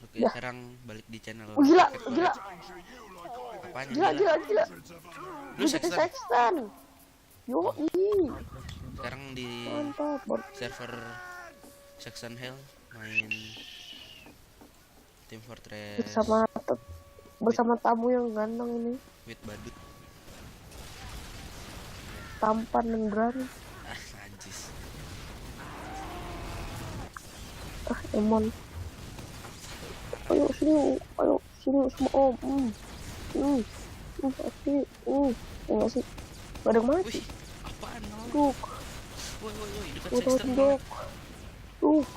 Oke, Ya. sekarang balik di channel. Oh, gila, Paket gila, Banget. Apanya gila, gila? gila. Lu Gue jadi sexton. sexton. Yo, Oh, ih, sekarang di mantap. server Saxon Hell main Team Fortress Bersama bersama tamu yang ganteng ini, with badut. tampan dan berani. Ah, najis. Emon. Ayo sini semua om. Pasti. Enggak sih. Gak ada yang mati. Wih, apaan lo? Duk, Woi, dekat gue tau Sexton lo. duk. Duk,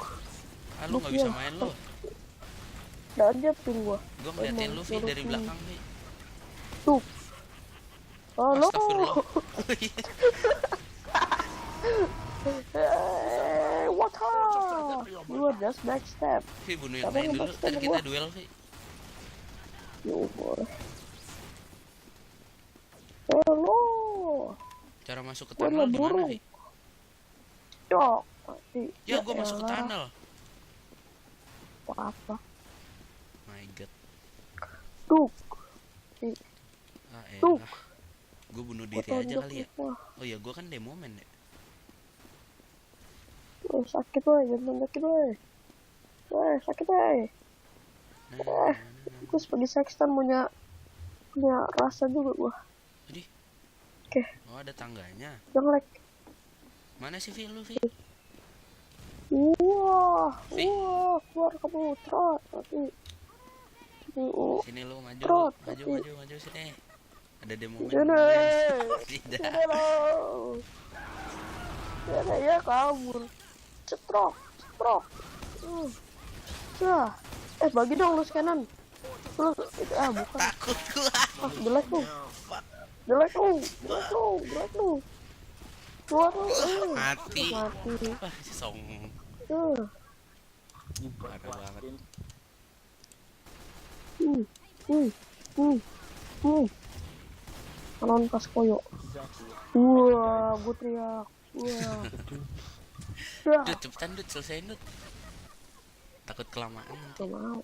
Ah, lu nggak bisa main lo. udah aja pin gua. Gua ngeliatin lu Vi dari belakang Vi. Duk. Halo. Astagfirullah. What up? You are just backstep. Vi bunuh yang Siapa lain yang dulu. backstep Ntar kita gua? duel Vi. Yo, boleh. Halo. Cara masuk ke Gua tunnel gimana burung. Vi? Cok, mati. Ya gua masuk ke elah. tunnel. Apa? My god. Duk. Ah Duk. elah. Gua bunuh Gua diri aja tonjok kali ya. wah. Oh iya, gua kan demo man ya. Sakit woy, jangan sakit woy. Sakit woy. Nah, Gue sebagai sexton punya rasa juga gua. jadi. Oke. Oh, ada tangganya. Jangan like. Mana sih Vi lu Vi? Wah, Vi. keluar kamu trot tapi. Sini lu maju. Trot, Maju sini. Ada demo man. Sini. Tidak. Sini lo. Sini ya kabur. Cetrok. Ya. Bagi dong lu scanan. Lu bukan. Takut gua. Jelek lu. Keluar lu. Mati. Mati. Wah, si song. Parah banget. Kalon pas koyo. Wah, gue teriak. Wah. Dut, cepetan Dut, selesaiin Dut. Takut kelamaan nanti. Gak mau.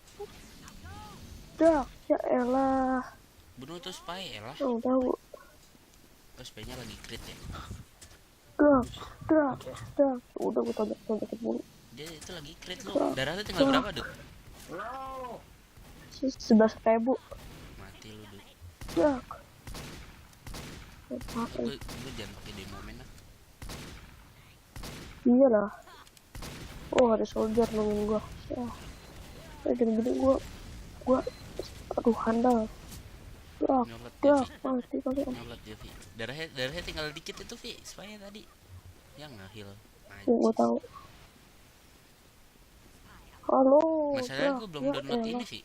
Dah, ya elah. Bunuh tuh spy lah. Tahu. Oh, spy-nya lagi crit ya. Dah. Udah gue tonjok dulu. Dia itu lagi crit lo. Darahnya tinggal berapa Dut? 11.000. Mati lu Dut. Dah. Gue jangan pakai demo man lah. Iya lah. Oh, ada soldier nungguin gua. Gini-gini gua aduh handal. Nyolot dia Vi. Mati kalian. Nyolot dia Vi. Darahnya tinggal dikit itu Vi. Spy tadi. Ya nggak heal. Gua tahu. Halo. Masalahnya gue belum download ini Vi.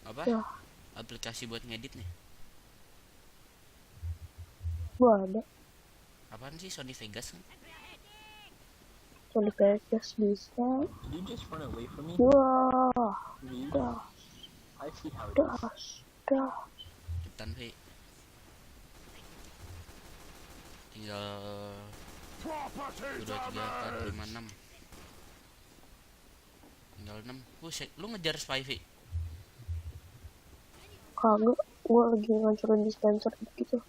Apa? Ya. Aplikasi buat ngedit nih. Gua ada. Apaan sih Sony Vegas kan? Sony Vegas bisa. Did you just run away from me? Wah. Me? Dah. I see how it is. Dah. Cepetan Vi. Tinggal 1, 2, 3, 4, 5, 6. Tinggal 6. Buset, lu ngejar spy Vi. Kagak. Gua lagi ngancurin dispenser gitu.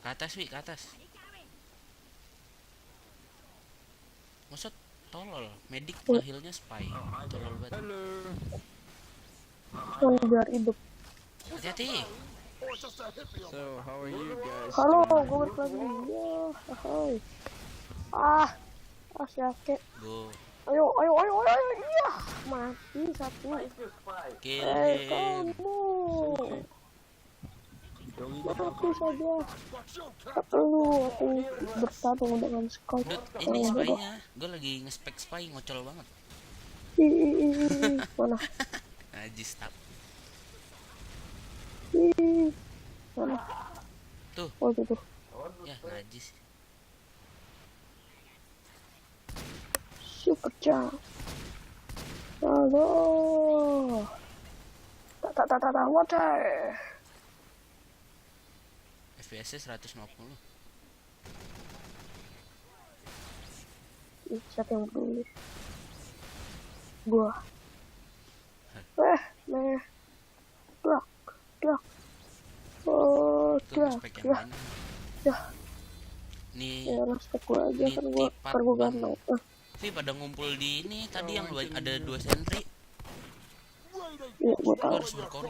Ke atas Vi, ke atas. Maksud tolol, medik healnya spy. Tolol banget. Hello. Biar hidup. Hati-hati. So, how are you guys? Halo, gue balik lagi. Ya, Syake. Go. Ayo. Iya, mati satu. Kill him. Kamu. Don't leave Mati saja. Aku bertarung dengan Scout. Dut, ini spy-nya. Gue lagi nge-spec spy, ngocol banget. Mana? Najis tak. Mana? Tuh. Oh, gitu. Ya, najis. Super jump. Halo. Water. FPS-nya 150. Siapa yang peduli? gua. Nah. Klak. Oh, Itu respect yang mana? Ya. Nih, Ya respect gua aja Nih, kan gua tipat kan gua bang. ganteng. Vi pada ngumpul di ini tadi yang ada 2 sentri. Iya gua Lu tahu. harus berkorban.